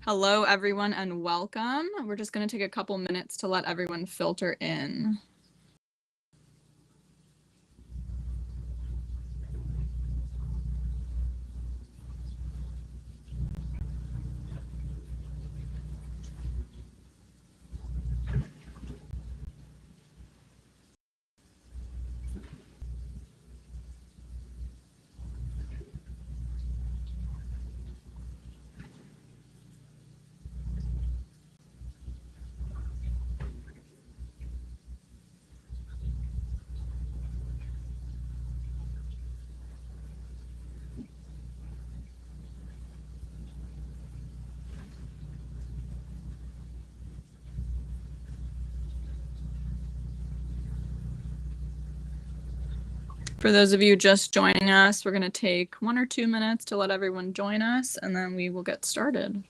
Hello, everyone, and welcome. We're just going to take a couple minutes to let everyone filter in. For those of you just joining us, we're going to take 1 or 2 minutes to let everyone join us, and then we will get started.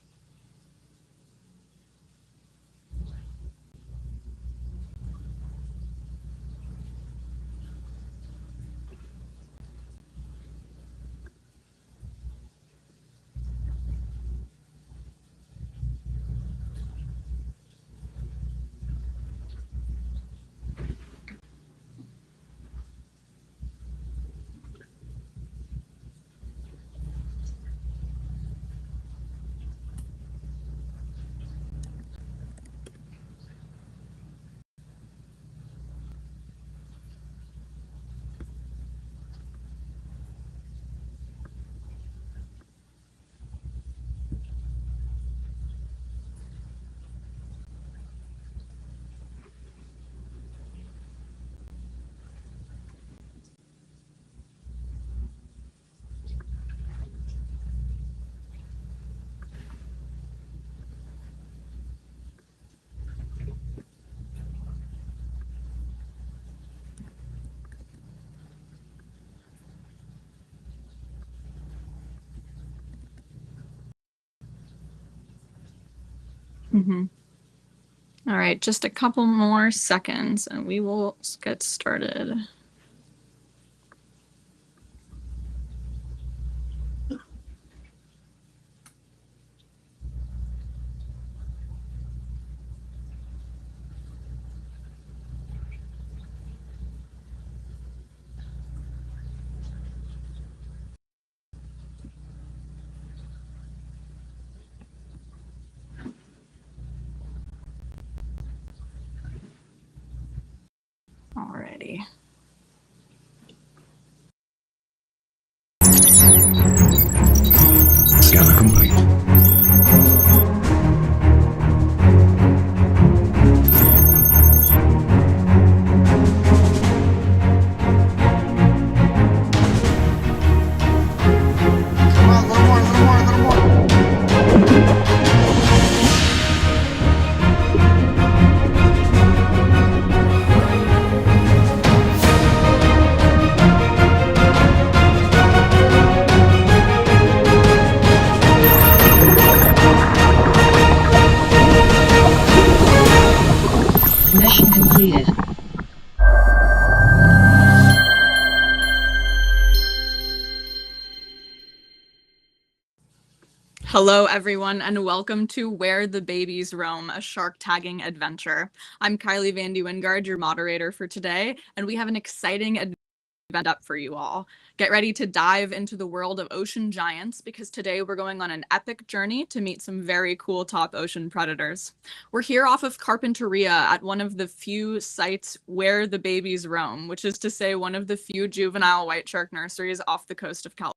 All right, just a couple more seconds, and we will get started. Alrighty. Scanner complete. Come on, a little more, a little more, a little more. Mission completed. Hello, everyone, and welcome to Where the Babies Roam, a shark tagging adventure. I'm Kylie Vandy Wingard, your moderator for today, and we have an exciting event up for you all. Get ready to dive into the world of ocean giants, because today we're going on an epic journey to meet some very cool top ocean predators. We're here off of Carpinteria at one of the few sites where the babies roam, which is to say one of the few juvenile white shark nurseries off the coast of California.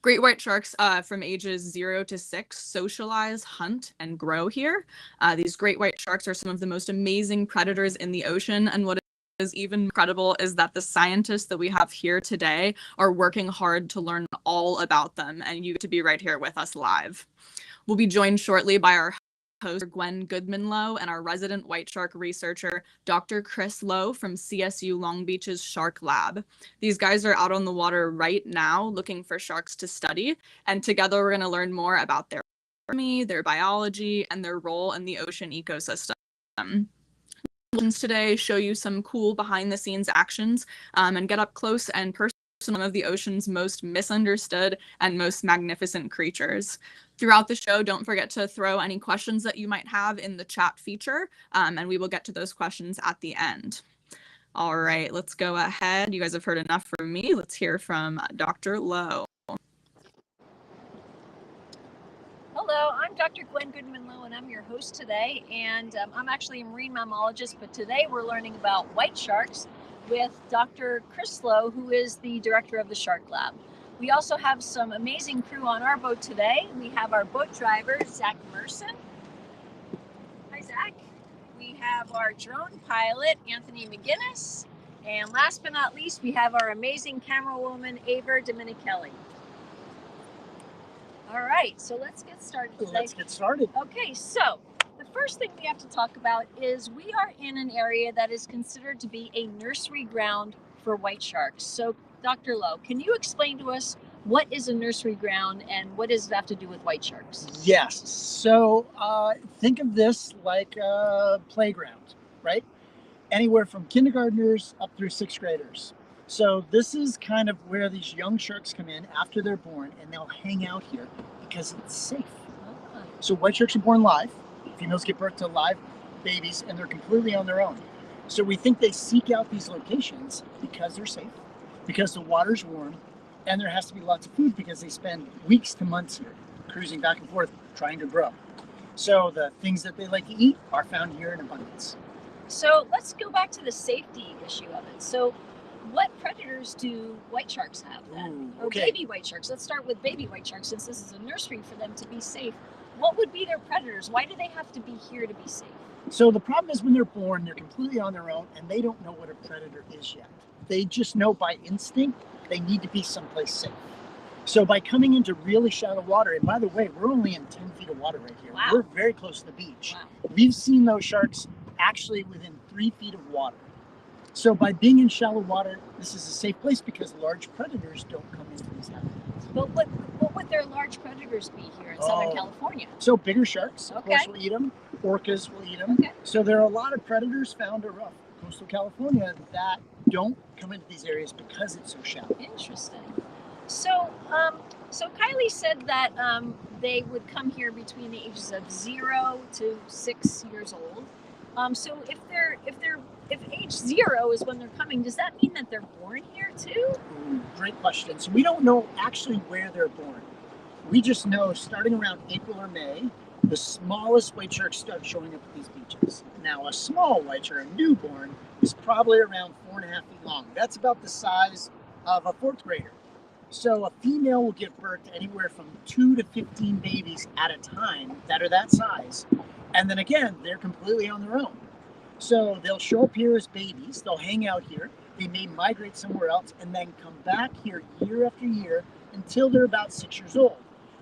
Great white sharks from ages 0 to 6 socialize, hunt, and grow here. These great white sharks are some of the most amazing predators in the ocean, and what is even incredible is that the scientists that we have here today are working hard to learn all about them, and you get to be right here with us live. We'll be joined shortly by our host, Gwen Goodmanlowe, and our resident white shark researcher, Dr. Chris Lowe from CSU Long Beach's Shark Lab. These guys are out on the water right now looking for sharks to study, and together we're going to learn more about their anatomy, their biology, and their role in the ocean ecosystem. Today show you some cool behind-the-scenes actions and get up close and personal some of the ocean's most misunderstood and most magnificent creatures. Throughout the show, don't forget to throw any questions that you might have in the chat feature, and we will get to those questions at the end. All right, let's go ahead. You guys have heard enough from me. Let's hear from Dr. Lowe. Hello, I'm Dr. Gwen Goodmanlowe, and I'm your host today. And I'm actually a marine mammologist, but today we're learning about white sharks with Dr. Chris Lowe, who is the director of the Shark Lab. We also have some amazing crew on our boat today. We have our boat driver, Zach Merson. Hi, Zach. We have our drone pilot, Anthony McGinnis. And last but not least, we have our amazing camera woman, Ava Dominichelli. All right, so let's get started today. Let's get started. Okay, so the first thing we have to talk about is we are in an area that is considered to be a nursery ground for white sharks. So, Dr. Lowe, can you explain to us what is a nursery ground and what does it have to do with white sharks? Yes. So think of this like a playground, right? Anywhere from kindergartners up through sixth graders. So this is kind of where these young sharks come in after they're born, and they'll hang out here because it's safe. So white sharks are born live. Females give birth to live babies, and they're completely on their own. So we think they seek out these locations because they're safe, because the water's warm, and there has to be lots of food because they spend weeks to months here, cruising back and forth, trying to grow. So the things that they like to eat are found here in abundance. So let's go back to the safety issue of it. So what predators do white sharks have then? Ooh, Or okay. baby white sharks. Let's start with baby white sharks, since this is a nursery for them to be safe. What would be their predators? Why do they have to be here to be safe? So the problem is when they're born, they're completely on their own, and they don't know what a predator is yet. They just know by instinct they need to be someplace safe. So by coming into really shallow water, and by the way, we're only in 10 feet of water right here. Wow. We're very close to the beach. Wow. We've seen those sharks actually within 3 feet of water. So by being in shallow water, this is a safe place because large predators don't come into these habitats. But what would their large predators be here in Southern Oh. California? So bigger sharks, of Okay. course, will eat them. Orcas will eat them. Okay. So there are a lot of predators found around coastal California that don't come into these areas because it's so shallow. Interesting. So, so Kylie said that they would come here between the ages of 0 to 6 years old. So if age 0 is when they're coming, does that mean that they're born here too? Ooh, great question. So we don't know actually where they're born. We just know starting around April or May, the smallest white sharks start showing up at these beaches. Now, a small white shark, a newborn, is probably around 4.5 feet long. That's about the size of a fourth grader. So a female will give birth to anywhere from 2 to 15 babies at a time that are that size. And then again, they're completely on their own. So they'll show up here as babies, they'll hang out here, they may migrate somewhere else, and then come back here year after year until they're about 6 years old.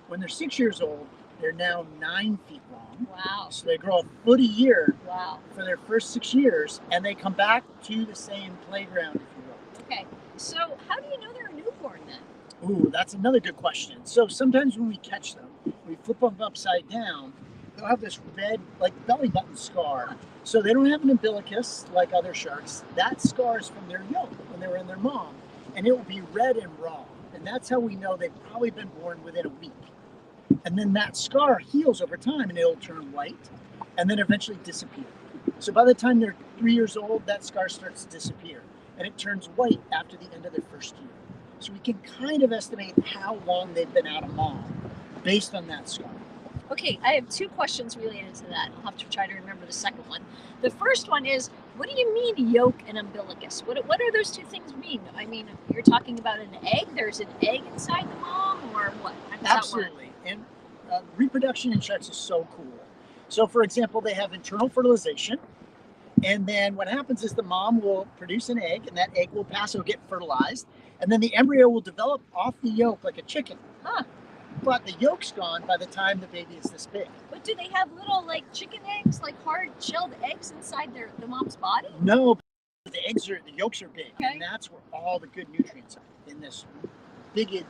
When they're 6 years old, they're now 9 feet long. Wow. So they grow a foot a year Wow. for their first 6 years, and they come back to the same playground, if you will. Okay. So how do you know they're a newborn then? Ooh, that's another good question. So sometimes when we catch them, we flip them upside down, they'll have this red, like belly button scar. So they don't have an umbilicus like other sharks. That scar is from their yolk when they were in their mom, and it will be red and raw. And that's how we know they've probably been born within a week. And then that scar heals over time and it'll turn white and then eventually disappear. So by the time they're 3 years old, that scar starts to disappear and it turns white after the end of their first year. So we can kind of estimate how long they've been out of mom based on that scar. Okay, I have 2 questions related to that. I'll have to try to remember the second one. The first one is, what do you mean yolk and umbilicus? What do those 2 things mean? I mean, you're talking about an egg? There's an egg inside the mom, or what? How does that work? Absolutely. And reproduction in sharks is so cool. So for example, they have internal fertilization. And then what happens is the mom will produce an egg, and that egg will pass, it'll get fertilized. And then the embryo will develop off the yolk like a chicken. Huh. But the yolk's gone by the time the baby is this big. But do they have little like chicken eggs, like hard shelled eggs inside the mom's body? No, the yolks are big. Okay. And that's where all the good nutrients are, in this big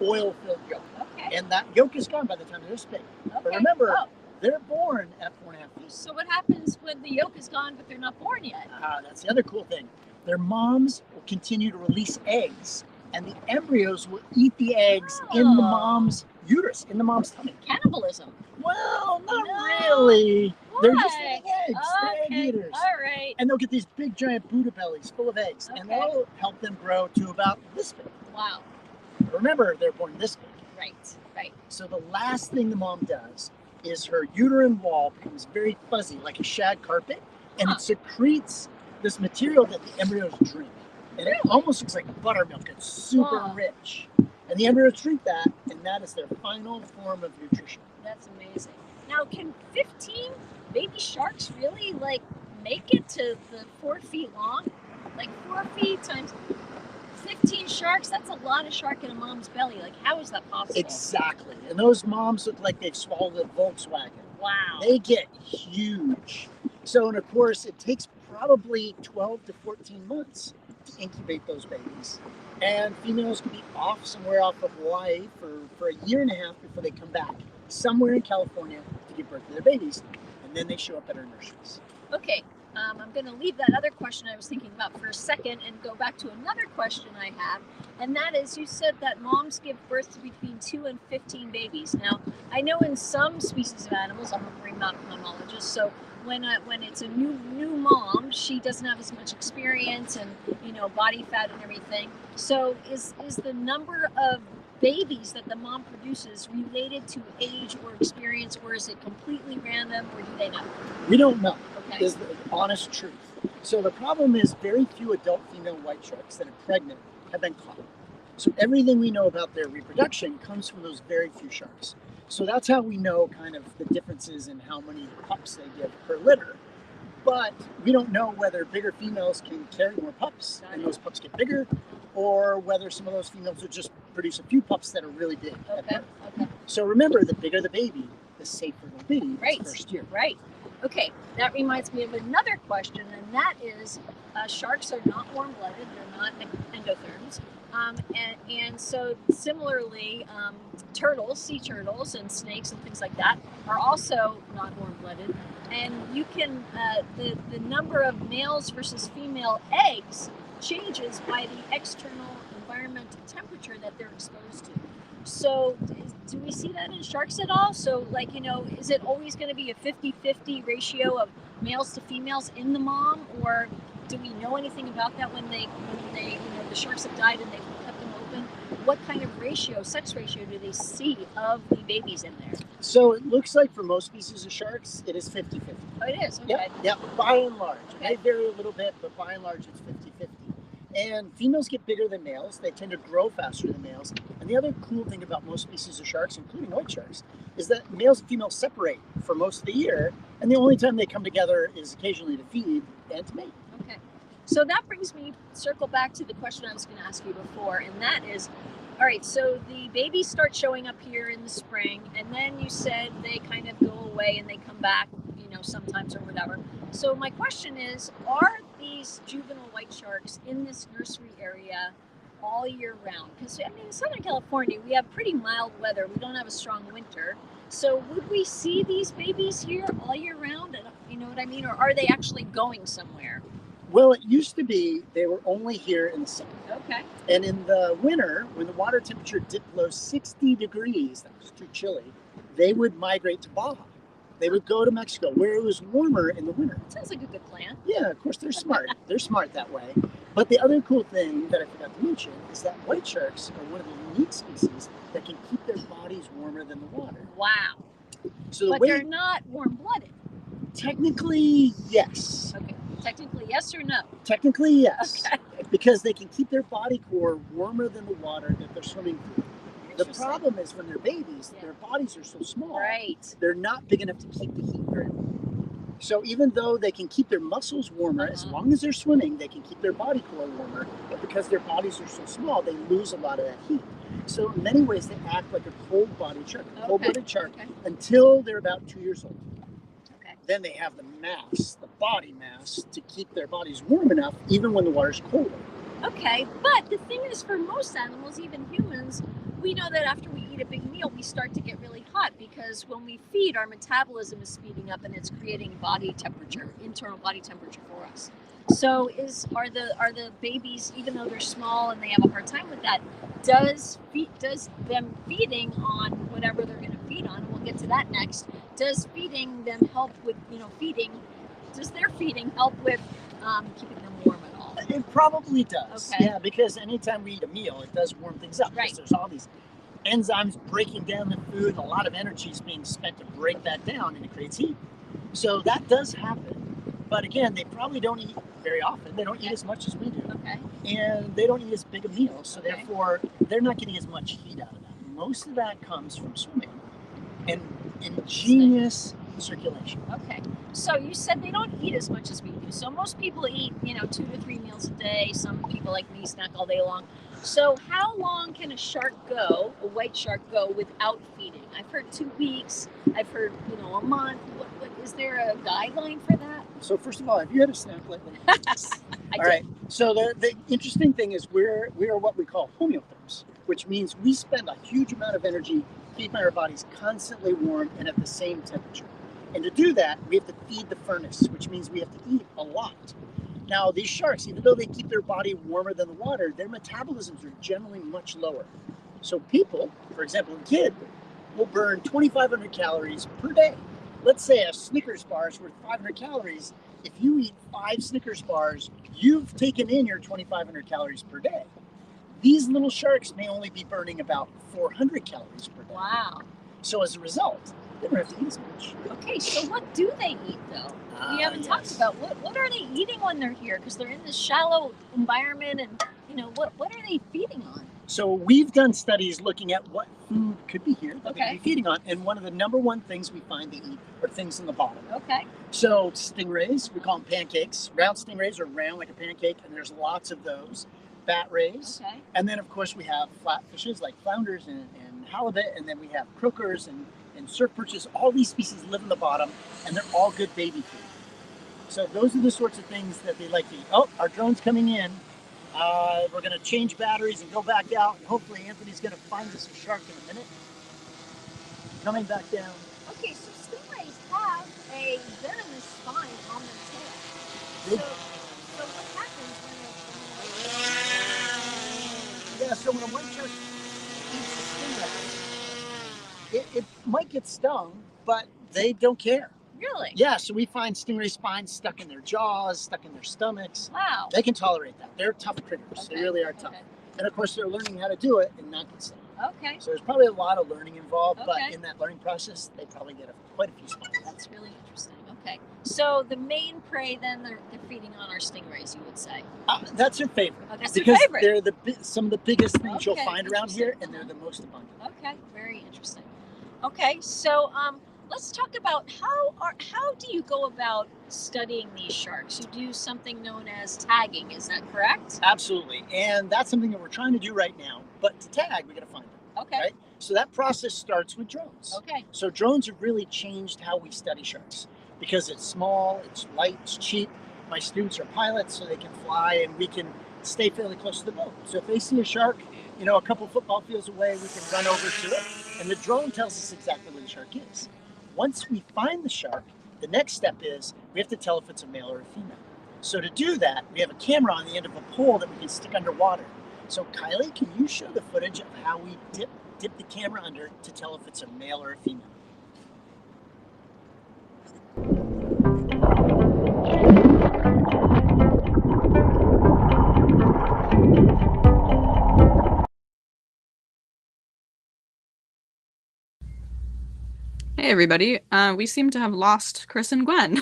oil-filled yolk. Okay. And that yolk is gone by the time they're this big. But Okay. remember, Oh, they're born at 4.5 feet. so what happens when the yolk is gone but they're not born yet? That's the other cool thing. Their moms will continue to release eggs and the embryos will eat the eggs in the mom's uterus, in the mom's tummy. Cannibalism. Well, not No. really. Why? They're just eating eggs. They're egg Okay. eaters. All right. And they'll get these big giant Buddha bellies full of eggs, and Okay. that'll help them grow to about this big. Wow. Remember, they're born this big. Right. So the last thing the mom does is her uterine wall becomes very fuzzy, like a shag carpet, and it secretes this material that the embryos drink. And it almost looks like buttermilk. It's super rich. And the embryos drink that, and that is their final form of nutrition. That's amazing. Now, can 15 baby sharks really make it to the 4 feet long? Like 4 feet times 15 sharks? That's a lot of shark in a mom's belly. Like, how is that possible? Exactly. And those moms look like they've swallowed a Volkswagen. Wow. They get huge. So, and of course, it takes probably 12 to 14 months to incubate those babies. And females can be off somewhere off of Hawaii for a year and a half before they come back somewhere in California to give birth to their babies. And then they show up at our nurseries. Okay, I'm going to leave that other question I was thinking about for a second and go back to another question I have. And that is, you said that moms give birth to between 2 and 15 babies. Now, I know in some species of animals, I'm a marine mammalogist, so when it's a new mom, she doesn't have as much experience and body fat and everything. So is the number of babies that the mom produces related to age or experience, or is it completely random, or do they know? We don't know. Okay. Is the honest truth. So the problem is very few adult female white sharks that are pregnant have been caught. So everything we know about their reproduction comes from those very few sharks. So that's how we know kind of the differences in how many pups they give per litter. But we don't know whether bigger females can carry more pups and those pups get bigger, or whether some of those females will just produce a few pups that are really big. Okay. So remember, the bigger the baby, the safer they'll be the first year. Right. Okay, that reminds me of another question, and that is, sharks are not warm-blooded, they're not endotherms, and so similarly, turtles, sea turtles, and snakes and things like that are also not warm-blooded, and you can, the number of males versus female eggs changes by the external environmental temperature that they're exposed to. So do we see that in sharks at all? So is it always going to be a 50-50 ratio of males to females in the mom, or do we know anything about that when they the sharks have died and they've cut them open? What kind of sex ratio do they see of the babies in there? So it looks like for most species of sharks, it is 50-50. Oh, it is? Okay. Yep, by and large. Okay. They vary a little bit, but by and large, it's 50-50. And females get bigger than males. They tend to grow faster than males. And the other cool thing about most species of sharks, including white sharks, is that males and females separate for most of the year. And the only time they come together is occasionally to feed and to mate. Okay. So that brings me, circle back to the question I was going to ask you before, and that is, all right, so the babies start showing up here in the spring, and then you said they kind of go away and they come back, sometimes or whatever. So my question is, are these juvenile white sharks in this nursery area all year round? Because, in Southern California, we have pretty mild weather. We don't have a strong winter. So would we see these babies here all year round? And you know what I mean? Or are they actually going somewhere? Well, it used to be they were only here in the summer. Okay. And in the winter, when the water temperature dipped below 60 degrees, that was too chilly, they would migrate to Baja. They would go to Mexico, where it was warmer in the winter. Sounds like a good plan. Yeah, of course, they're smart. They're smart that way. But the other cool thing that I forgot to mention is that white sharks are one of the unique species that can keep their bodies warmer than the water. Wow. So but they're not warm-blooded. Technically, yes. Okay. Technically, yes or no? Technically, yes. Okay. Because they can keep their body core warmer than the water that they're swimming through. The problem is when they're babies, their bodies are so small, they're not big enough to keep the heat very long. So even though they can keep their muscles warmer, as long as they're swimming, they can keep their body core warmer. But because their bodies are so small, they lose a lot of that heat. So in many ways, they act like a cold-bodied shark, cold-blooded shark, until they're about 2 years old. Then they have the mass, the body mass, to keep their bodies warm enough, even when the water's colder. Okay, but the thing is, for most animals, even humans, we know that after we eat a big meal, we start to get really hot because when we feed, our metabolism is speeding up and it's creating body temperature, internal body temperature for us. So are the babies, even though they're small and they have a hard time with that, does them feeding on whatever they're going to feed on, and we'll get to that next, does feeding them help with, does their feeding help with keeping them warm at all? It probably does. Okay. Yeah, because anytime we eat a meal, it does warm things up. Right. Because there's all these enzymes breaking down the food, and a lot of energy is being spent to break that down, and it creates heat. So that does happen. But again, they probably don't eat very often. They don't eat as much as we do. Okay. And they don't eat as big a meal. So Okay. therefore, they're not getting as much heat out of that. Most of that comes from swimming and ingenious circulation. Okay. So you said they don't eat as much as we do. So most people eat, 2 to 3 meals a day. Some people like me snack all day long. So how long can a white shark go without feeding? I've heard 2 weeks. I've heard, a month. What is there a guideline for that? So first of all, have you had a snack lately? I All did. right. So the interesting thing is we are what we call homeotherms, which means we spend a huge amount of energy keeping our bodies constantly warm and at the same temperature. And to do that, we have to feed the furnace, which means we have to eat a lot. Now, these sharks, even though they keep their body warmer than the water, their metabolisms are generally much lower. So people, for example, a kid, will burn 2,500 calories per day. Let's say a Snickers bar is worth 500 calories. If you eat 5 Snickers bars, you've taken in your 2,500 calories per day. These little sharks may only be burning about 400 calories per day. Wow. So as a result, they don't have to eat as much. Okay, so what do they eat though? We haven't talked about what are they eating when they're here, because they're in this shallow environment, and what are they feeding on? So we've done studies looking at what food could be here that they Okay. could be feeding on, and one of the number one things we find they eat are things in the bottom. Okay. So stingrays, we call them pancakes. Round stingrays are round like a pancake, and there's lots of those. Bat rays, Okay. and then of course we have flat fishes like flounders and halibut, and then we have croakers and surf perches. All these species live in the bottom, and they're all good baby food. So those are the sorts of things that they like to eat. Oh, our drone's coming in. We're going to change batteries and go back out, and hopefully Anthony's going to find us a shark in a minute. Coming back down. Okay, so stingrays have a venomous spine on their tail. They- So what happens when Yeah, so when a white shark eats a stingray, it might get stung, but they don't care. Really? Yeah, so we find stingray spines stuck in their jaws, stuck in their stomachs. Wow. They can tolerate that. They're tough critters. They Okay, really are tough. okay. And of course, they're learning how to do it and not get stung. Okay. So there's probably a lot of learning involved, but Okay. in that learning process, they probably get quite a few spines. That's really interesting. Okay. So the main prey then they're feeding on are stingrays, you would say. That's their favorite. Oh, that's their Because favorite. they're some of the biggest things you'll Okay, find around here, interesting. and they're the most abundant. Okay, very interesting. Okay, so let's talk about how do you go about studying these sharks? You do something known as tagging, is that correct? Absolutely, and that's something that we're trying to do right now. But to tag, we got to find them. Okay. Right? So that process starts with drones. Okay. So drones have really changed how we study sharks because it's small, it's light, it's cheap. My students are pilots, so they can fly, and we can stay fairly close to the boat. So if they see a shark, a couple football fields away, we can run over to it, and the drone tells us exactly where the shark is. Once we find the shark, the next step is we have to tell if it's a male or a female. So to do that, we have a camera on the end of a pole that we can stick underwater. So Kylie, can you show the footage of how we dip the camera under to tell if it's a male or a female? Hey everybody, we seem to have lost Chris and Gwen.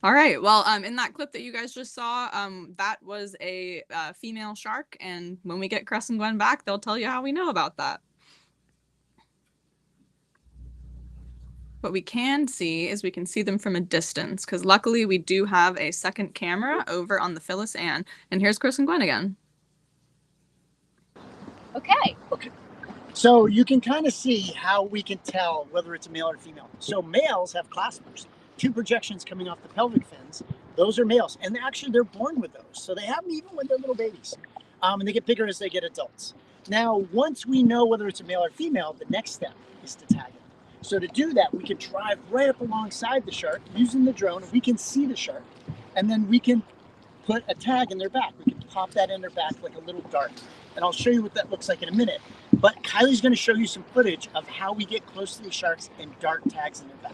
All right, well, in that clip that you guys just saw, that was a female shark, and when we get Chris and Gwen back, they'll tell you how we know about that. What we can see is we can see them from a distance, because luckily we do have a second camera over on the Phyllis Ann, and here's Chris and Gwen again. Okay. So you can kind of see how we can tell whether it's a male or female. So males have claspers, 2 projections coming off the pelvic fins. Those are males, and they're born with those. So they have them even when they're little babies, and they get bigger as they get adults. Now, once we know whether it's a male or female, the next step is to tag it. So to do that, we can drive right up alongside the shark using the drone, and we can see the shark, and then we can put a tag in their back. We can pop that in their back like a little dart. And I'll show you what that looks like in a minute. But Kylie's going to show you some footage of how we get close to these sharks and dart tags in their back.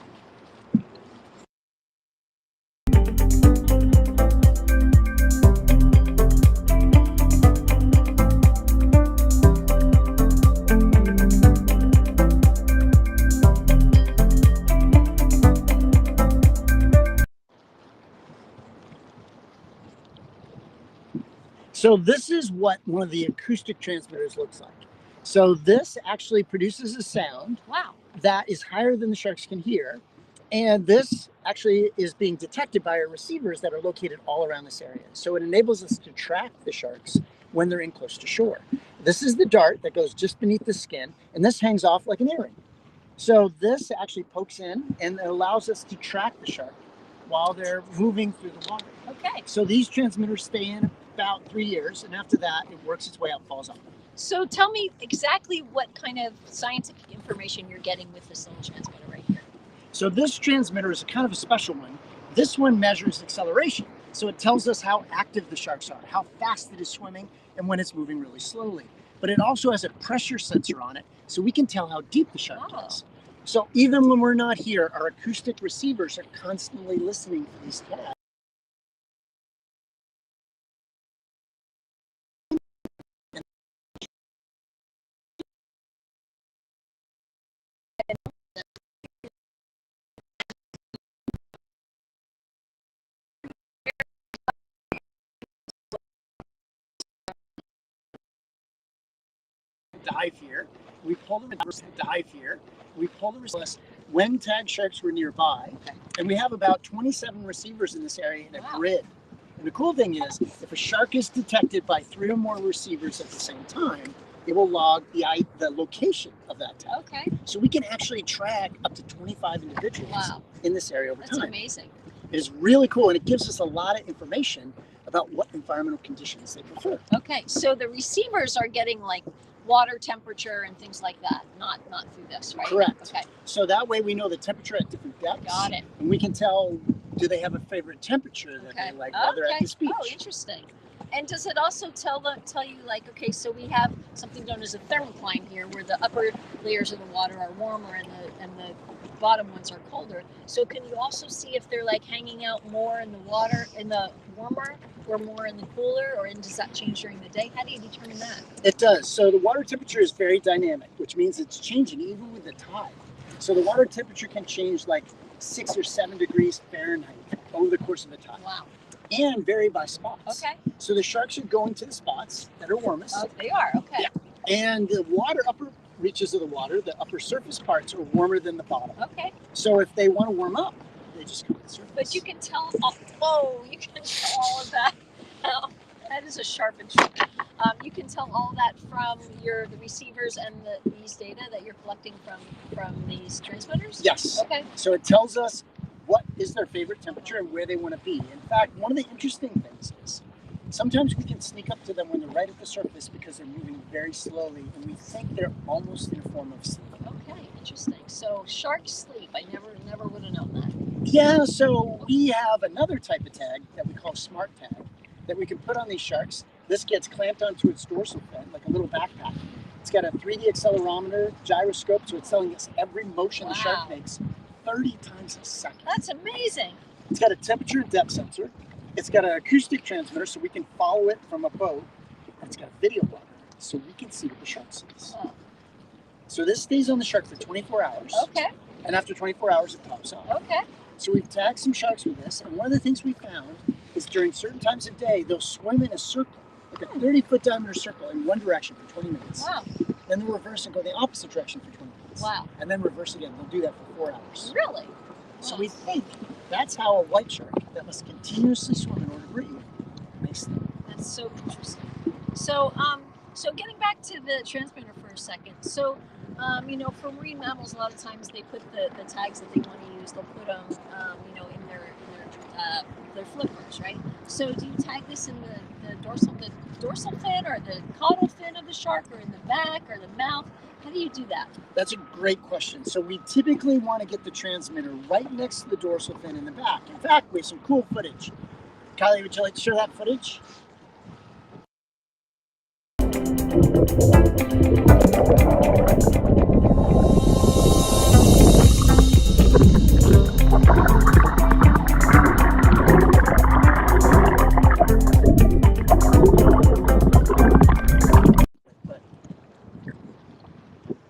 So this is what one of the acoustic transmitters looks like. So this actually produces a sound that is higher than the sharks can hear. And this actually is being detected by our receivers that are located all around this area. So it enables us to track the sharks when they're in close to shore. This is the dart that goes just beneath the skin, and this hangs off like an earring. So this actually pokes in and it allows us to track the shark while they're moving through the water. Okay. So these transmitters stay in about 3 years, and after that, it works its way out, falls off. So tell me exactly what kind of scientific information you're getting with this little transmitter right here. So this transmitter is kind of a special one. This one measures acceleration. So it tells us how active the sharks are, how fast it is swimming, and when it's moving really slowly. But it also has a pressure sensor on it, so we can tell how deep the shark is. So even when we're not here, our acoustic receivers are constantly listening for these tags. Dive here. We pull the dive here. We pull the receiver when tag sharks were nearby, and we have about 27 receivers in this area in a grid. And the cool thing is, if a shark is detected by 3 or more receivers at the same time, it will log the location of that tag. Okay. So we can actually track up to 25 individuals in this area over time. That's amazing. It is really cool, and it gives us a lot of information about what environmental conditions they prefer. Okay, so the receivers are getting like water temperature and things like that, not through this, right? Correct. Okay. So that way we know the temperature at different depths. Got it. And we can tell, do they have a favorite temperature that they like while they're at this beach? Oh, interesting. And does it also tell you like, okay, so we have something known as a thermocline here, where the upper layers of the water are warmer and the bottom ones are colder. So can you also see if they're like hanging out more in the water, in the warmer, or more in the cooler, or does that change during the day? How do you determine that? It does. So the water temperature is very dynamic, which means it's changing even with the tide. So the water temperature can change like 6 or 7 degrees Fahrenheit over the course of the tide. Wow. And vary by spots. Okay. So the sharks are going to the spots that are warmest. Oh, they are. Okay. Yeah. And the upper reaches of the water, the upper surface parts are warmer than the bottom. Okay. So if they want to warm up, they just come to the surface. But you can tell. You can tell all of that. Oh, that is a sharp instrument. You can tell all that from the receivers and these data that you're collecting from these transmitters? Yes. Okay. So it tells us what is their favorite temperature and where they want to be. In fact, one of the interesting things is sometimes we can sneak up to them when they're right at the surface because they're moving very slowly and we think they're almost in a form of sleep. Okay, interesting. So sharks sleep. I never would have known that. Yeah, so we have another type of tag that we call smart tag that we can put on these sharks. This gets clamped onto its dorsal fin like a little backpack. It's got a 3D accelerometer, gyroscope, so it's telling us every motion the shark makes 30 times a second. That's amazing. It's got a temperature and depth sensor. It's got an acoustic transmitter so we can follow it from a boat. And it's got a video logger so we can see what the shark sees. Oh. So this stays on the shark for 24 hours. Okay. And after 24 hours, it pops off. Okay. So we've tagged some sharks with this. And one of the things we found is during certain times of day, they'll swim in a circle, like a 30-foot diameter circle in one direction for 20 minutes. Wow. Then they'll reverse and go the opposite direction for 20 minutes. Wow. And then reverse again. They'll do that for 4 hours. Really? So we think that's how a white shark that must continuously swim in order to breathe makes them. That's so interesting. So getting back to the transmitter for a second. So, for marine mammals, a lot of times they put the tags that they want to use. They'll put them, in their flippers, right? So do you tag this in the dorsal fin or the caudal fin of the shark, or in the back or the mouth? How do you do that? That's a great question. So we typically want to get the transmitter right next to the dorsal fin in the back. In fact, we have some cool footage. Kylie, would you like to share that footage?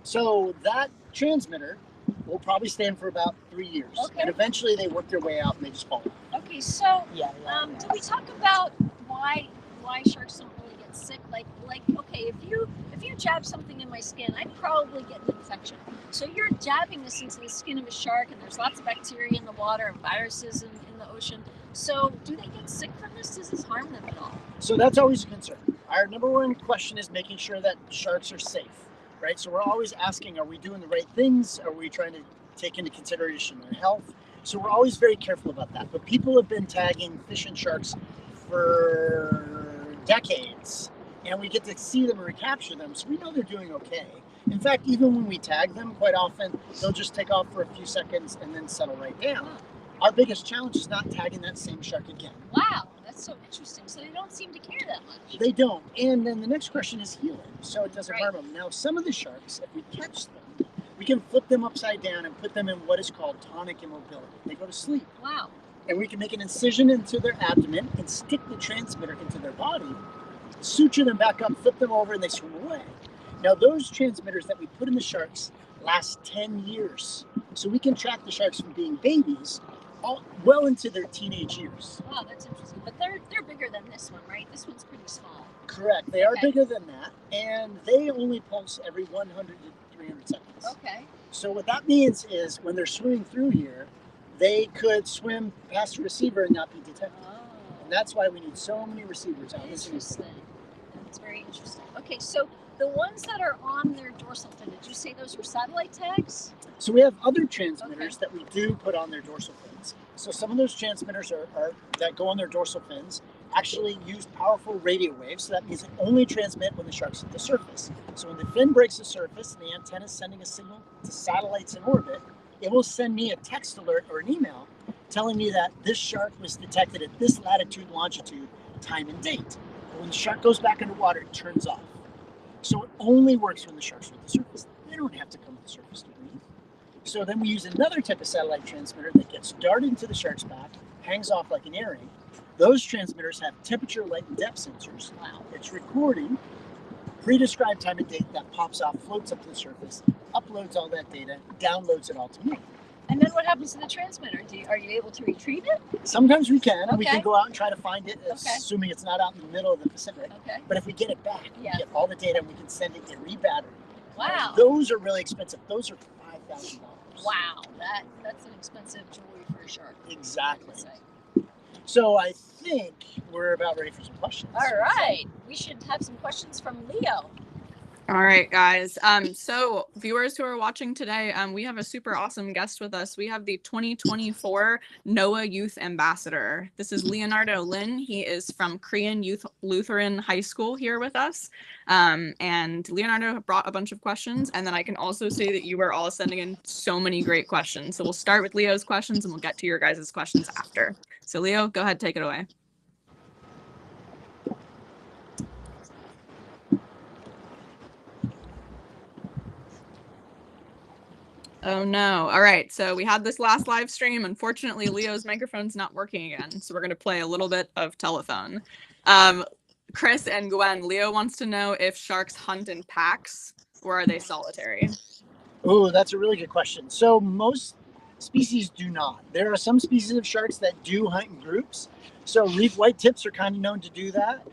So that transmitter will probably stand for about 3 years. Okay. And eventually they work their way out and they just fall off. Okay, so Yeah. did we talk about why sharks don't really get sick? Like okay, if you jab something in my skin, I'd probably get an infection. So you're jabbing this into the skin of a shark, and there's lots of bacteria in the water and viruses in the ocean. So do they get sick from this? Does this harm them at all? So that's always a concern. Our number one question is making sure that sharks are safe, right? So we're always asking, are we doing the right things? Are we trying to take into consideration their health? So we're always very careful about that. But people have been tagging fish and sharks for decades, and we get to see them and recapture them, so we know they're doing okay. In fact, even when we tag them, quite often they'll just take off for a few seconds and then settle right down. Our biggest challenge is not tagging that same shark again. Wow, that's so interesting. So they don't seem to care that much. They don't. And then the next question is healing, so it doesn't Right. harm them. Now, some of the sharks, if we catch them, we can flip them upside down and put them in what is called tonic immobility. They go to sleep. Wow. And we can make an incision into their abdomen and stick the transmitter into their body, suture them back up, flip them over, and they swim away. Now, those transmitters that we put in the sharks last 10 years. So we can track the sharks from being babies well into their teenage years. Wow, that's interesting. But they're bigger than this one, right? This one's pretty small. Correct. They are Okay. bigger than that, and they only pulse every 100 to 300 seconds. Okay. So what that means is when they're swimming through here, they could swim past the receiver and not be detected. Oh. And that's why we need so many receivers out. Interesting. That's very interesting. Okay, so the ones that are on their dorsal fin, did you say those were satellite tags? So we have other transmitters that we do put on their dorsal fins. So some of those transmitters are that go on their dorsal fins actually use powerful radio waves. So that means they only transmit when the shark's at the surface. So when the fin breaks the surface and the antenna is sending a signal to satellites in orbit, it will send me a text alert or an email telling me that this shark was detected at this latitude, longitude, time, and date. But when the shark goes back underwater, it turns off. So it only works when the sharks are at the surface. They don't have to come to the surface to breathe. So then we use another type of satellite transmitter that gets darted into the shark's back, hangs off like an earring. Those transmitters have temperature, light, and depth sensors. Wow. It's recording pre-described time and date that pops off, floats up to the surface, uploads all that data, downloads it all to me. And then what happens to the transmitter? Are you able to retrieve it? Sometimes we can, and we Okay. can go out and try to find it, Okay. assuming it's not out in the middle of the Pacific. Okay. But if we get it back, Yeah. we get all the data, and we can send it, get rebattered. Wow. Those are really expensive. Those are $5,000. Wow. That's an expensive jewelry for a shark. I Exactly. would say. So I think we're about ready for some questions. All right. We should have some questions from Leo. All right, guys. So viewers who are watching today, we have a super awesome guest with us. We have the 2024 NOAA Youth Ambassador. This is Leonardo Lin. He is from Korean Youth Lutheran High School here with us. And Leonardo brought a bunch of questions. And then I can also say that you are all sending in so many great questions. So we'll start with Leo's questions and we'll get to your guys' questions after. So Leo, go ahead, take it away. Oh no. All right. So we had this last live stream. Unfortunately, Leo's microphone's not working again. So we're going to play a little bit of telephone. Chris and Gwen, Leo wants to know if sharks hunt in packs or are they solitary? Oh, that's a really good question. So most species do not. There are some species of sharks that do hunt in groups. So reef white tips are kind of known to do that.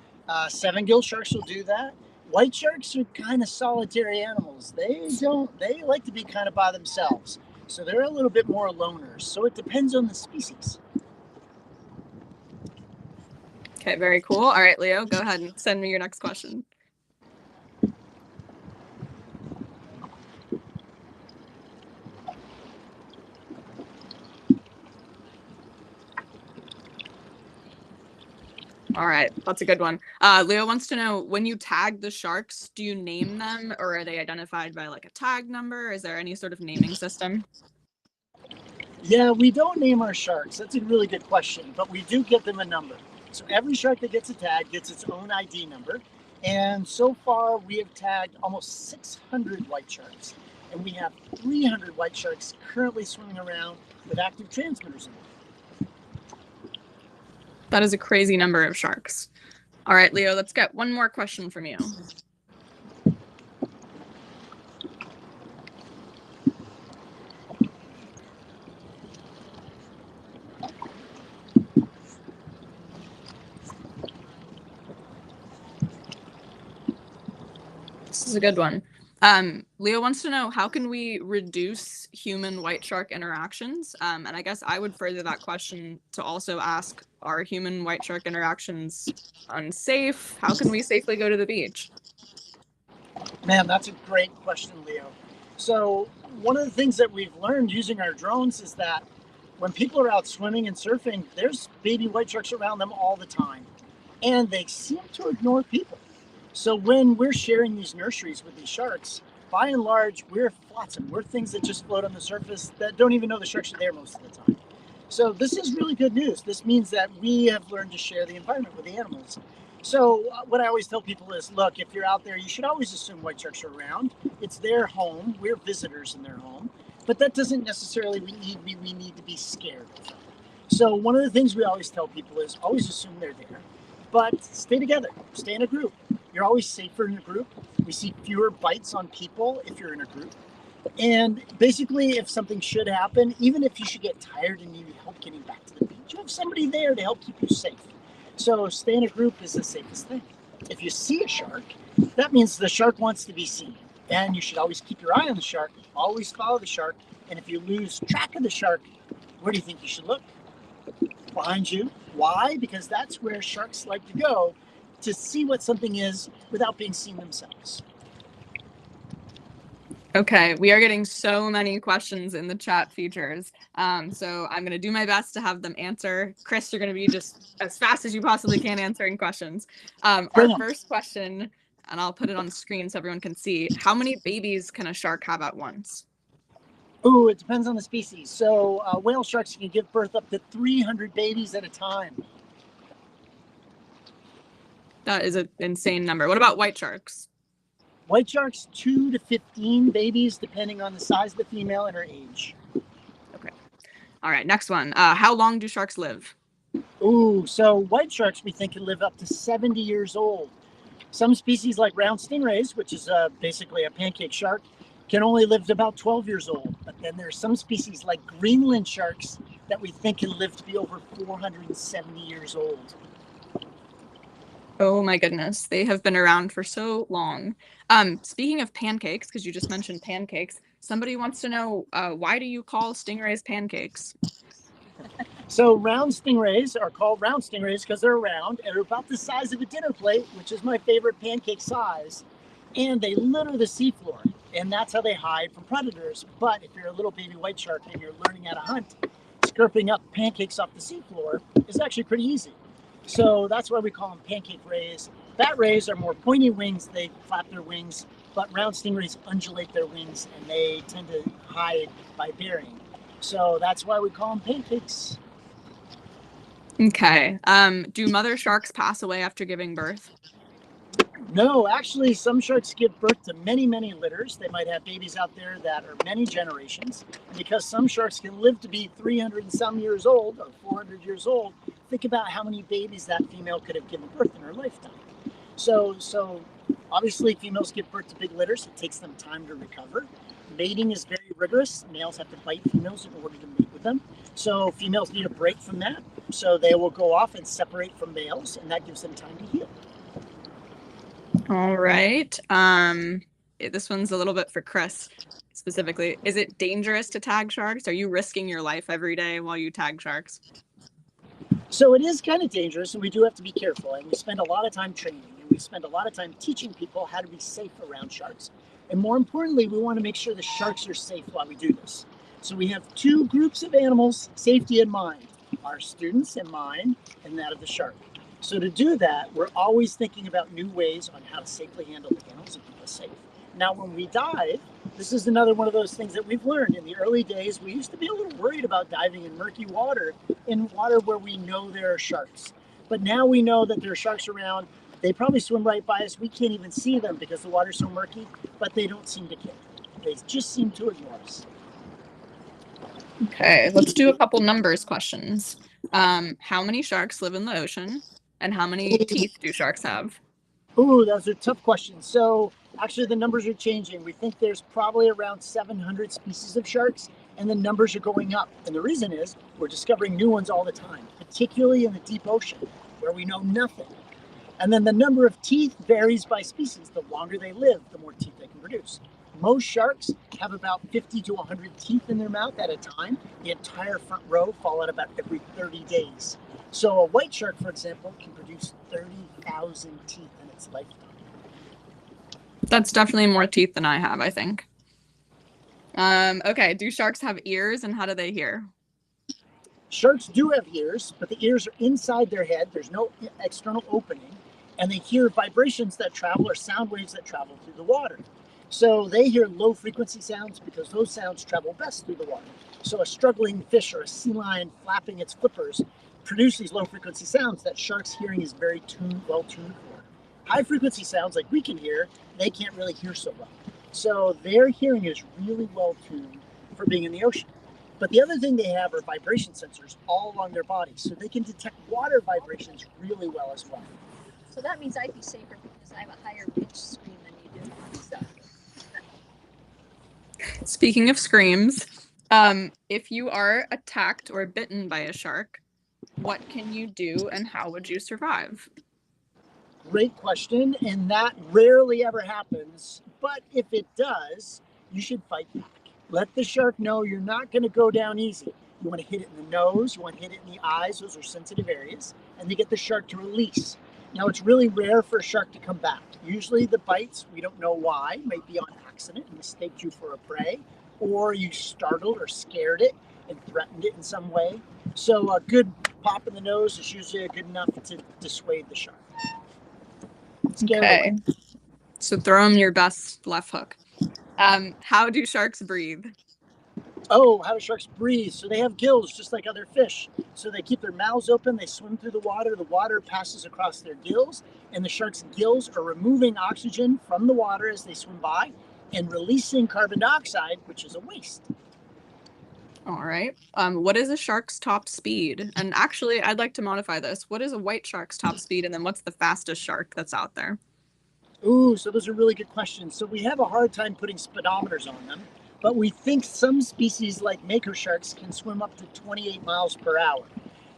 Seven-gill sharks will do that. White sharks are kind of solitary animals. They like to be kind of by themselves. So they're a little bit more loners. So it depends on the species. Okay, very cool. All right, Leo, go ahead and send me your next question. All right, that's a good one. Leo wants to know, when you tag the sharks, do you name them or are they identified by like a tag number? Is there any sort of naming system? Yeah, we don't name our sharks. That's a really good question, but we do give them a number. So every shark that gets a tag gets its own ID number. And so far, we have tagged almost 600 white sharks. And we have 300 white sharks currently swimming around with active transmitters in them. That is a crazy number of sharks. All right, Leo, let's get one more question from you. This is a good one. Leo wants to know, how can we reduce human white shark interactions? And I guess I would further that question to also ask, are human white shark interactions unsafe? How can we safely go to the beach? Man, that's a great question, Leo. So one of the things that we've learned using our drones is that when people are out swimming and surfing, there's baby white sharks around them all the time. And they seem to ignore people. So when we're sharing these nurseries with these sharks, by and large, we're flotsam. We're things that just float on the surface that don't even know the sharks are there most of the time. So this is really good news. This means that we have learned to share the environment with the animals. So what I always tell people is, look, if you're out there, you should always assume white sharks are around. It's their home. We're visitors in their home. But that doesn't necessarily mean we need to be scared of them. So one of the things we always tell people is always assume they're there. But stay together. Stay in a group. You're always safer in a group. We see fewer bites on people if you're in a group. And basically, if something should happen, even if you should get tired and you need help getting back to the beach, you have somebody there to help keep you safe. So stay in a group is the safest thing. If you see a shark, that means the shark wants to be seen. And you should always keep your eye on the shark, always follow the shark. And if you lose track of the shark, where do you think you should look? Behind you. Why? Because that's where sharks like to go to see what something is without being seen themselves. Okay, we are getting so many questions in the chat features. So I'm going to do my best to have them answer. Chris, you're going to be just as fast as you possibly can answering questions. Our first question, and I'll put it on the screen so everyone can see, how many babies can a shark have at once? Ooh, it depends on the species. So whale sharks can give birth up to 300 babies at a time. That is an insane number. What about white sharks? White sharks, 2 to 15 babies, depending on the size of the female and her age. Okay. All right, next one. How long do sharks live? Ooh, so white sharks, we think, can live up to 70 years old. Some species like round stingrays, which is basically a pancake shark, can only live to about 12 years old. But then there's some species like Greenland sharks that we think can live to be over 470 years old. Oh my goodness, they have been around for so long. Speaking of pancakes, because you just mentioned pancakes, somebody wants to know, why do you call stingrays pancakes? So round stingrays are called round stingrays because they're round and are about the size of a dinner plate, which is my favorite pancake size. And they litter the seafloor, and that's how they hide from predators. But if you're a little baby white shark and you're learning how to hunt, scurping up pancakes off the seafloor is actually pretty easy. So that's why we call them pancake rays. Bat rays are more pointy wings. They flap their wings, but round stingrays undulate their wings and they tend to hide by burying. So that's why we call them pancakes. Okay. Do mother sharks pass away after giving birth? No, actually, some sharks give birth to many, many litters. They might have babies out there that are many generations. And because some sharks can live to be 300 and some years old or 400 years old, think about how many babies that female could have given birth in her lifetime. So obviously, females give birth to big litters. It takes them time to recover. Mating is very rigorous. Males have to bite females in order to mate with them. So females need a break from that. So they will go off and separate from males, and that gives them time to heal. All right. This one's a little bit for Chris specifically. Is it dangerous to tag sharks? Are you risking your life every day while you tag sharks? So it is kind of dangerous, and we do have to be careful. And we spend a lot of time training, and we spend a lot of time teaching people how to be safe around sharks. And more importantly, we want to make sure the sharks are safe while we do this. So we have two groups of animals, safety in mind, our students in mind, and that of the shark. So to do that, we're always thinking about new ways on how to safely handle the animals and keep us safe. Now, when we dive, this is another one of those things that we've learned. In the early days, we used to be a little worried about diving in murky water, in water where we know there are sharks. But now we know that there are sharks around. They probably swim right by us. We can't even see them because the water's so murky, but they don't seem to care. They just seem to ignore us. Okay, let's do a couple numbers questions. How many sharks live in the ocean, and how many teeth do sharks have? Ooh, those are tough questions. So actually the numbers are changing. We think there's probably around 700 species of sharks, and the numbers are going up. And the reason is we're discovering new ones all the time, particularly in the deep ocean where we know nothing. And then the number of teeth varies by species. The longer they live, the more teeth they can produce. Most sharks have about 50 to 100 teeth in their mouth at a time. The entire front row fall out about every 30 days. So a white shark, for example, can produce 30,000 teeth in its lifetime. That's definitely more teeth than I have, I think. Okay, do sharks have ears, and how do they hear? Sharks do have ears, but the ears are inside their head. There's no external opening, and they hear vibrations that travel or sound waves that travel through the water. So they hear low frequency sounds because those sounds travel best through the water. So a struggling fish or a sea lion flapping its flippers produce these low frequency sounds that sharks' hearing is very well tuned for. High frequency sounds like we can hear, they can't really hear so well. So their hearing is really well tuned for being in the ocean. But the other thing they have are vibration sensors all along their body, so they can detect water vibrations really well as well. So that means I'd be safer because I have a higher pitch scream than you do. Exactly. Speaking of screams, if you are attacked or bitten by a shark, what can you do and how would you survive? Great question, and that rarely ever happens. But if it does, you should fight back. Let the shark know you're not going to go down easy. You want to hit it in the nose, you want to hit it in the eyes, those are sensitive areas, and to get the shark to release. Now, it's really rare for a shark to come back. Usually the bites, we don't know why, might be on accident and mistaked you for a prey, or you startled or scared it and threatened it in some way. So a good pop in the nose is usually good enough to dissuade the shark. Okay, so throw them your best left hook. How do sharks breathe? Oh, how do sharks breathe? So they have gills just like other fish. So they keep their mouths open, they swim through the water passes across their gills, and the shark's gills are removing oxygen from the water as they swim by and releasing carbon dioxide, which is a waste. All right. What is a shark's top speed? And actually, I'd like to modify this. What is a white shark's top speed? And then what's the fastest shark that's out there? Ooh, so those are really good questions. So we have a hard time putting speedometers on them, but we think some species like mako sharks can swim up to 28 miles per hour.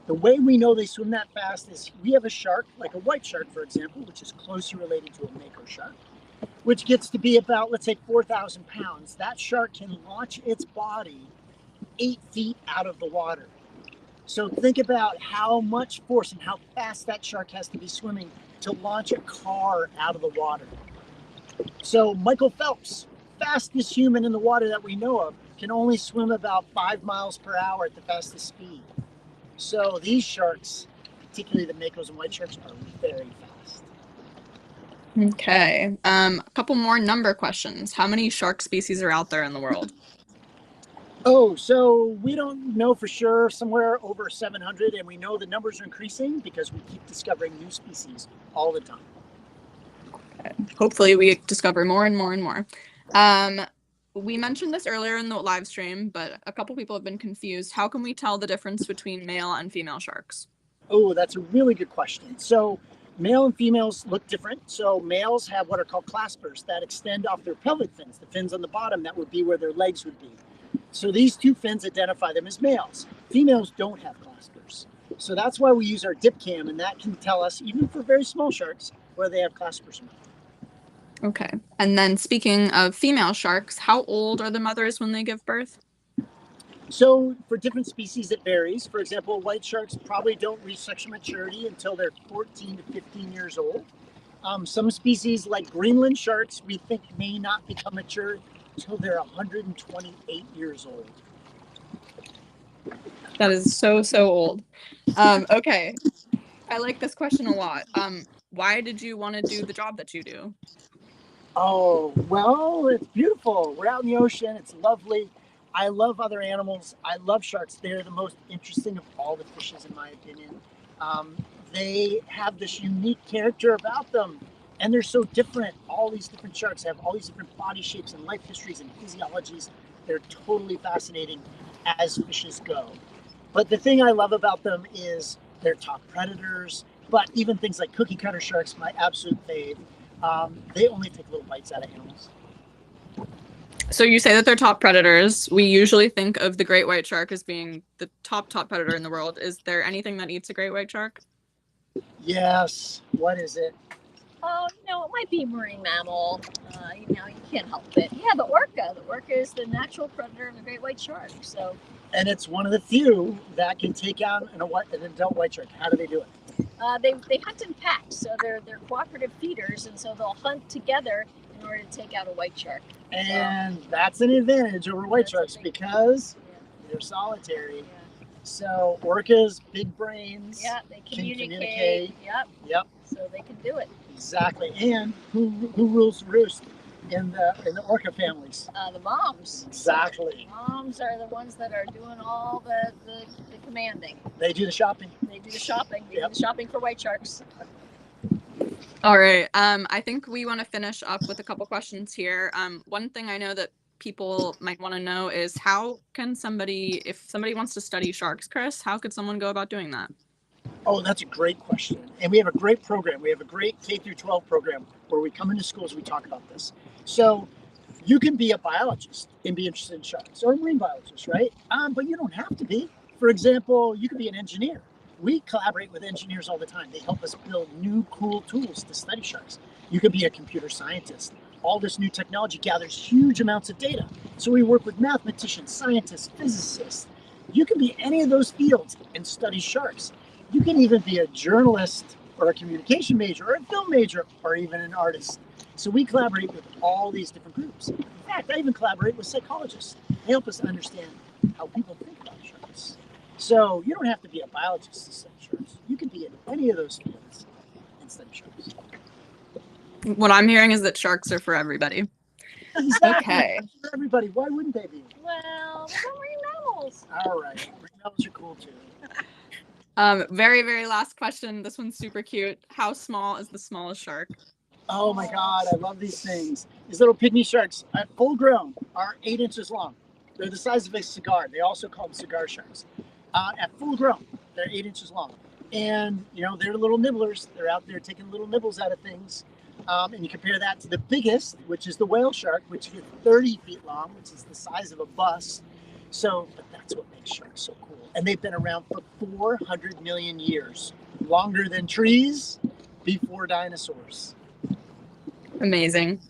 The way we know they swim that fast is we have a shark, like a white shark, for example, which is closely related to a mako shark, which gets to be about, let's say, 4,000 pounds. That shark can launch its body 8 feet out of the water. So think about how much force and how fast that shark has to be swimming to launch a car out of the water. So Michael Phelps, fastest human in the water that we know of, can only swim about 5 miles per hour at the fastest speed. So these sharks, particularly the makos and white sharks, are very fast. Okay. A couple more number questions. How many shark species are out there in the world? Oh, so we don't know for sure, somewhere over 700, and we know the numbers are increasing because we keep discovering new species all the time. Okay. Hopefully we discover more and more and more. We mentioned this earlier in the live stream, but a couple people have been confused. How can we tell the difference between male and female sharks? Oh, that's a really good question. So male and females look different. So males have what are called claspers that extend off their pelvic fins, the fins on the bottom that would be where their legs would be. So these two fins identify them as males. Females don't have claspers. So that's why we use our dip cam, and that can tell us, even for very small sharks, whether they have claspers or not. Okay. And then speaking of female sharks, how old are the mothers when they give birth? So for different species, it varies. For example, white sharks probably don't reach sexual maturity until they're 14 to 15 years old. Some species like Greenland sharks, we think may not become mature until they're 128 years old. That is so old. Okay. I like this question a lot. Why did you want to do the job that you do? Oh, well, it's beautiful. We're out in the ocean. It's lovely. I love other animals. I love sharks. They're the most interesting of all the fishes, in my opinion. they have this unique character about them, and they're so different. All these different sharks have all these different body shapes and life histories and physiologies. They're totally fascinating as fishes go. But the thing I love about them is they're top predators, but even things like cookie cutter sharks, my absolute fave, they only take little bites out of animals. So you say that they're top predators. We usually think of the great white shark as being the top predator in the world. Is there anything that eats a great white shark? Yes. What is it? Oh, it might be a marine mammal. You can't help it. Yeah, the orca. The orca is the natural predator of the great white shark. So. And it's one of the few that can take out an adult white shark. How do they do it? They hunt in packs, so they're cooperative feeders, and so they'll hunt together in order to take out a white shark. And that's an advantage over white sharks because they're solitary. Yeah. So orcas, big brains, yeah, they can communicate. Yep. So they can do it. Exactly. And who rules the roost in the orca families? The moms. Exactly. Moms are the ones that are doing all the commanding. They do the shopping. They do the shopping. They Yep. do the shopping for white sharks. All right. I think we want to finish up with a couple questions here. One thing I know that people might want to know is how can somebody, if somebody wants to study sharks, Chris, how could someone go about doing that? Oh, that's a great question. And we have a great program. We have a great K through 12 program where we come into schools, we talk about this. So you can be a biologist and be interested in sharks, or a marine biologist, right? But you don't have to be. For example, you could be an engineer. We collaborate with engineers all the time. They help us build new cool tools to study sharks. You could be a computer scientist. All this new technology gathers huge amounts of data. So we work with mathematicians, scientists, physicists. You can be any of those fields and study sharks. You can even be a journalist or a communication major or a film major or even an artist. So we collaborate with all these different groups. In fact, I even collaborate with psychologists. They help us understand how people think about sharks. So you don't have to be a biologist to study sharks. You can be in any of those fields and study sharks. What I'm hearing is that sharks are for everybody. Exactly. Okay. For everybody. Why wouldn't they be? Well, they're marine mammals. All right. Marine mammals are cool too. Very, very last question. This one's super cute. How small is the smallest shark? Oh my God, I love these things. These little pygmy sharks, at full grown, are 8 inches long. They're the size of a cigar. They also call them cigar sharks. At full grown, they're 8 inches long. And, they're little nibblers. They're out there taking little nibbles out of things. And you compare that to the biggest, which is the whale shark, which is 30 feet long, which is the size of a bus. But that's what makes sharks so cool. And they've been around for 400 million years, longer than trees before dinosaurs. Amazing.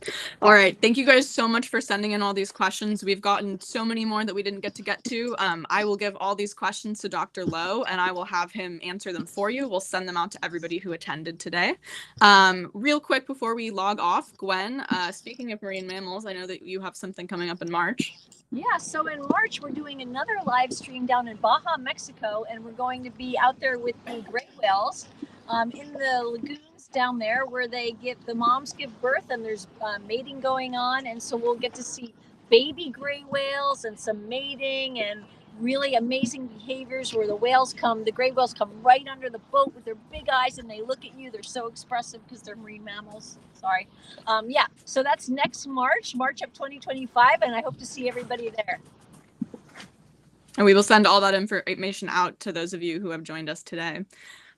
All right. Thank you guys so much for sending in all these questions. We've gotten so many more that we didn't get to. I will give all these questions to Dr. Lowe and I will have him answer them for you. We'll send them out to everybody who attended today. Real quick before we log off, Gwen, speaking of marine mammals, I know that you have something coming up in March. Yeah, so in March, we're doing another live stream down in Baja, Mexico, and we're going to be out there with the gray whales in the lagoons down there where the moms give birth and there's mating going on. And so we'll get to see baby gray whales and some mating and really amazing behaviors where the gray whales come right under the boat with their big eyes and they look at you. They're so expressive because they're marine mammals. Sorry. So that's next March of 2025, and I hope to see everybody there. And we will send all that information out to those of you who have joined us today.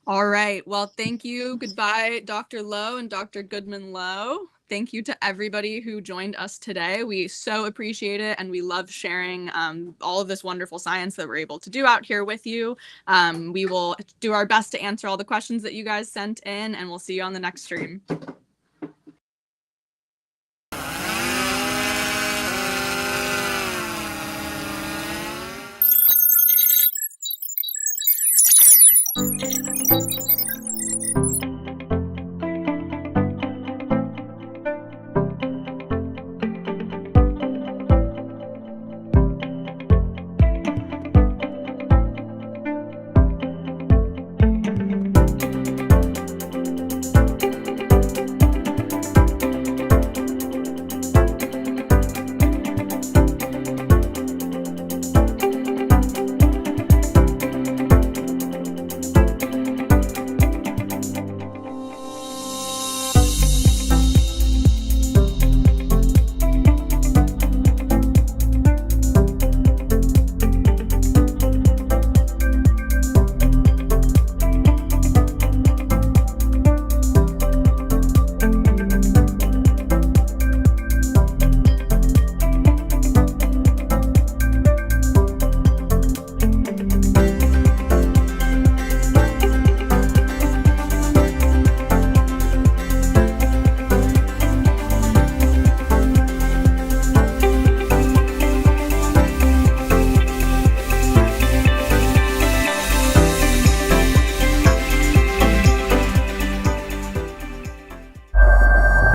All right. Well, thank you. Goodbye, Dr. Lowe and Dr. Goodmanlowe. Thank you to everybody who joined us today. We so appreciate it, and we love sharing all of this wonderful science that we're able to do out here with you. We will do our best to answer all the questions that you guys sent in, and we'll see you on the next stream.